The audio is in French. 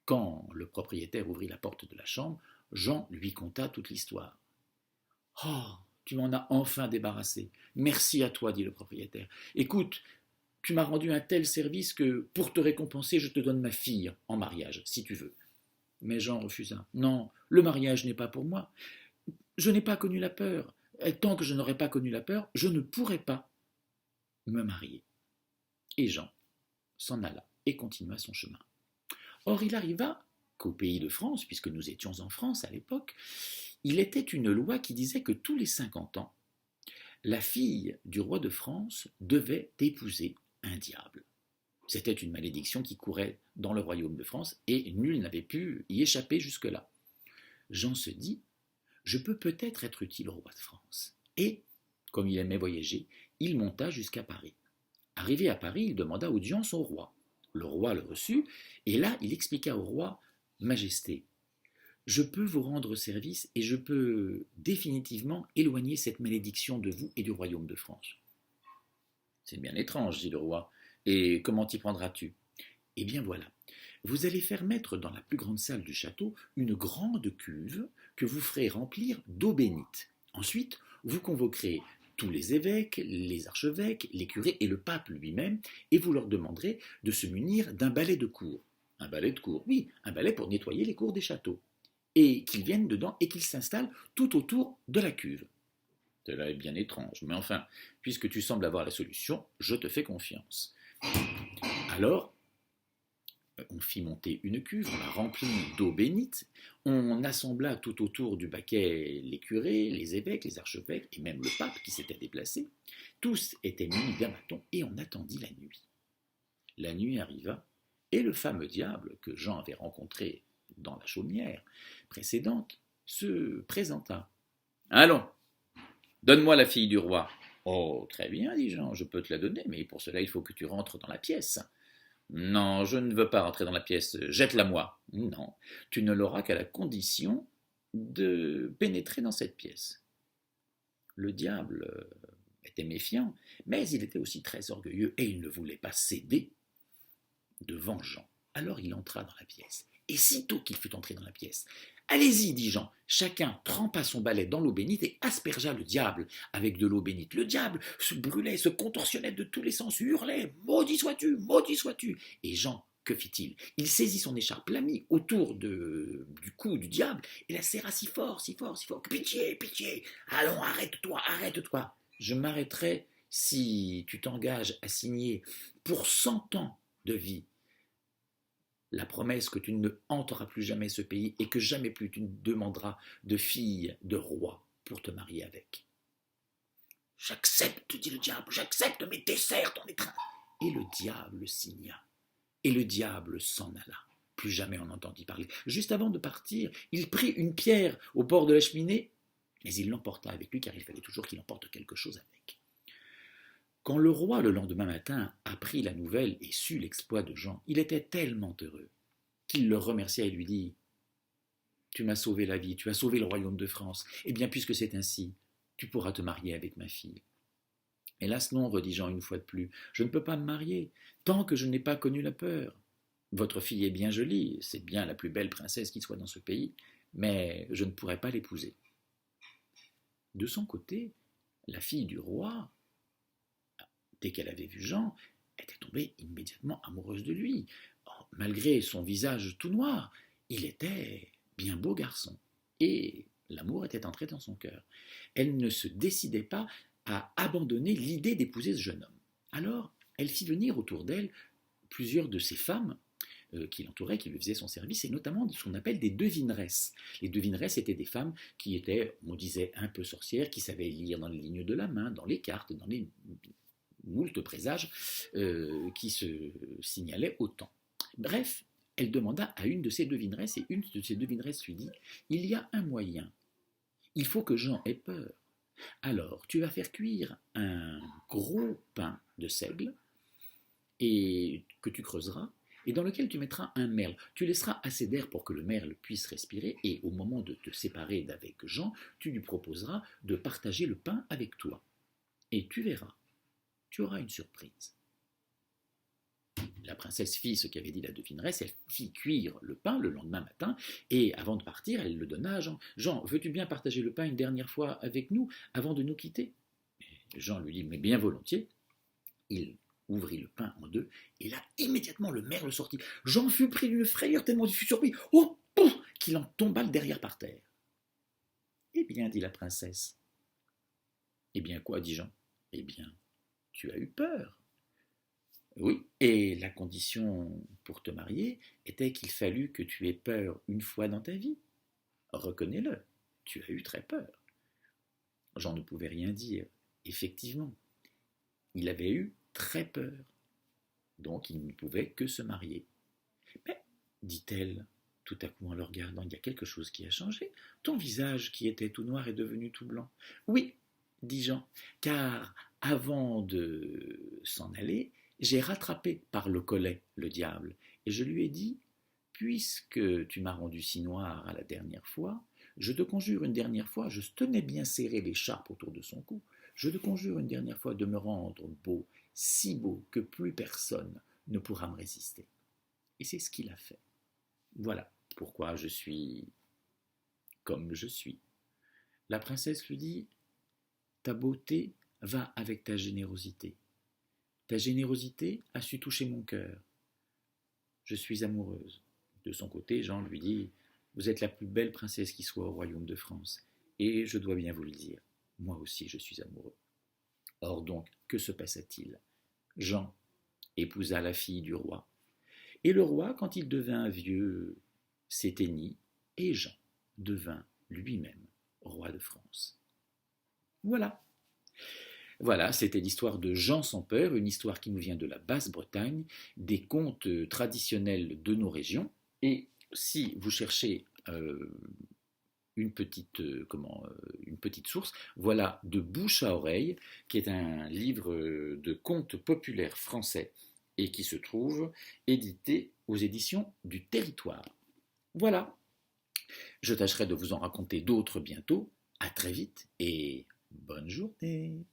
Quand le propriétaire ouvrit la porte de la chambre, Jean lui conta toute l'histoire. Oh, tu m'en as enfin débarrassé. Merci à toi, dit le propriétaire. Écoute, tu m'as rendu un tel service que, pour te récompenser, je te donne ma fille en mariage, si tu veux. Mais Jean refusa. Non, le mariage n'est pas pour moi. Je n'ai pas connu la peur. Et tant que je n'aurai pas connu la peur, je ne pourrai pas me marier. Et Jean s'en alla et continua son chemin. Or, il arriva qu'au pays de France, puisque nous étions en France à l'époque, il était une loi qui disait que tous les 50 ans, la fille du roi de France devait épouser un diable. C'était une malédiction qui courait dans le royaume de France et nul n'avait pu y échapper jusque-là. Jean se dit, je peux peut-être être utile au roi de France. Et, comme il aimait voyager, il monta jusqu'à Paris. Arrivé à Paris, il demanda audience au roi. Le roi le reçut, et là, il expliqua au roi, Majesté, je peux vous rendre service et je peux définitivement éloigner cette malédiction de vous et du royaume de France. C'est bien étrange, dit le roi. Et comment t'y prendras-tu? Eh bien voilà, vous allez faire mettre dans la plus grande salle du château une grande cuve que vous ferez remplir d'eau bénite. Ensuite, vous convoquerez tous les évêques, les archevêques, les curés et le pape lui-même, et vous leur demanderez de se munir d'un balai de cour. Un balai de cour, oui, un balai pour nettoyer les cours des châteaux. Et qu'ils viennent dedans et qu'ils s'installent tout autour de la cuve. Cela est bien étrange, mais enfin, puisque tu sembles avoir la solution, je te fais confiance. Alors, on fit monter une cuve, on la remplit d'eau bénite, on assembla tout autour du baquet les curés, les évêques, les archevêques et même le pape qui s'était déplacé. Tous étaient munis d'un bâton et on attendit la nuit. La nuit arriva et le fameux diable que Jean avait rencontré dans la chaumière précédente se présenta. Allons, donne-moi la fille du roi. Oh, très bien, dit Jean, je peux te la donner, mais pour cela il faut que tu rentres dans la pièce. Non, je ne veux pas rentrer dans la pièce, jette-la moi. Non, tu ne l'auras qu'à la condition de pénétrer dans cette pièce. Le diable était méfiant, mais il était aussi très orgueilleux et il ne voulait pas céder devant Jean. Alors il entra dans la pièce. Et sitôt qu'il fut entré dans la pièce, allez-y, dit Jean. Chacun trempa son balai dans l'eau bénite et aspergea le diable avec de l'eau bénite. Le diable se brûlait, se contorsionnait de tous les sens, hurlait « Maudit sois-tu, maudit sois-tu » Et Jean, que fit-il? Il saisit son écharpe, la mit autour du cou du diable et la serra si fort, si fort, si fort. « Pitié, pitié, allons, arrête-toi, arrête-toi. Je m'arrêterai si tu t'engages à signer pour 100 ans de vie la promesse que tu ne hanteras plus jamais ce pays et que jamais plus tu ne demanderas de fille de roi pour te marier avec. » J'accepte, dit le diable, j'accepte, mais desserre ton étreinte. Et le diable signa. Et le diable s'en alla. Plus jamais on n'entendit parler. Juste avant de partir, il prit une pierre au bord de la cheminée, mais il l'emporta avec lui car il fallait toujours qu'il emporte quelque chose avec. Quand le roi, le lendemain matin, apprit la nouvelle et sut l'exploit de Jean, il était tellement heureux qu'il le remercia et lui dit « Tu m'as sauvé la vie, tu as sauvé le royaume de France. Eh bien, puisque c'est ainsi, tu pourras te marier avec ma fille. » « Hélas non, redit Jean une fois de plus, je ne peux pas me marier, tant que je n'ai pas connu la peur. Votre fille est bien jolie, c'est bien la plus belle princesse qui soit dans ce pays, mais je ne pourrai pas l'épouser. » De son côté, la fille du roi, dès qu'elle avait vu Jean, était tombée immédiatement amoureuse de lui. Oh, malgré son visage tout noir, il était bien beau garçon, et l'amour était entré dans son cœur. Elle ne se décidait pas à abandonner l'idée d'épouser ce jeune homme. Alors, elle fit venir autour d'elle plusieurs de ses femmes qui l'entouraient, qui lui faisaient son service, et notamment ce qu'on appelle des devineresses. Les devineresses étaient des femmes qui étaient, on disait, un peu sorcières, qui savaient lire dans les lignes de la main, dans les cartes, dans les moult présages qui se signalaient au temps. Bref, elle demanda à une de ces devineresses, et une de ces devineresses lui dit « Il y a un moyen, il faut que Jean ait peur. Alors, tu vas faire cuire un gros pain de seigle et que tu creuseras et dans lequel tu mettras un merle. Tu laisseras assez d'air pour que le merle puisse respirer et au moment de te séparer d'avec Jean, tu lui proposeras de partager le pain avec toi. Et tu verras, tu auras une surprise. » La princesse fit ce qu'avait dit la devineresse, elle fit cuire le pain le lendemain matin, et avant de partir, elle le donna à Jean. Jean, veux-tu bien partager le pain une dernière fois avec nous avant de nous quitter? Jean lui dit, mais bien volontiers. Il ouvrit le pain en deux, et là, immédiatement, le merle sortit. Jean fut pris d'une frayeur tellement il fut surpris, oh, pouf, qu'il en tomba le derrière par terre. Eh bien, dit la princesse. Eh bien quoi, dit Jean? Eh bien, tu as eu peur. Oui, et la condition pour te marier était qu'il fallut que tu aies peur une fois dans ta vie. Reconnais-le, tu as eu très peur. Jean ne pouvait rien dire. Effectivement, il avait eu très peur. Donc il ne pouvait que se marier. Mais, dit-elle, tout à coup en le regardant, il y a quelque chose qui a changé. Ton visage qui était tout noir est devenu tout blanc. Oui, dit Jean, car avant de s'en aller, j'ai rattrapé par le collet le diable, et je lui ai dit, puisque tu m'as rendu si noir à la dernière fois, je te conjure une dernière fois, je tenais bien serré l'écharpe autour de son cou, je te conjure une dernière fois de me rendre beau, si beau que plus personne ne pourra me résister. Et c'est ce qu'il a fait. Voilà pourquoi je suis comme je suis. La princesse lui dit, ta beauté va avec ta générosité. Ta générosité a su toucher mon cœur. Je suis amoureuse. De son côté, Jean lui dit, vous êtes la plus belle princesse qui soit au royaume de France. Et je dois bien vous le dire, moi aussi je suis amoureux. Or donc, que se passa-t-il? Jean épousa la fille du roi. Et le roi, quand il devint vieux, s'éteignit, et Jean devint lui-même roi de France. Voilà. Voilà, c'était l'histoire de Jean sans peur, une histoire qui nous vient de la Basse-Bretagne, des contes traditionnels de nos régions. Et si vous cherchez une petite source, voilà De bouche à oreille, qui est un livre de contes populaires français et qui se trouve édité aux éditions du Territoire. Voilà, je tâcherai de vous en raconter d'autres bientôt. À très vite et bonne journée.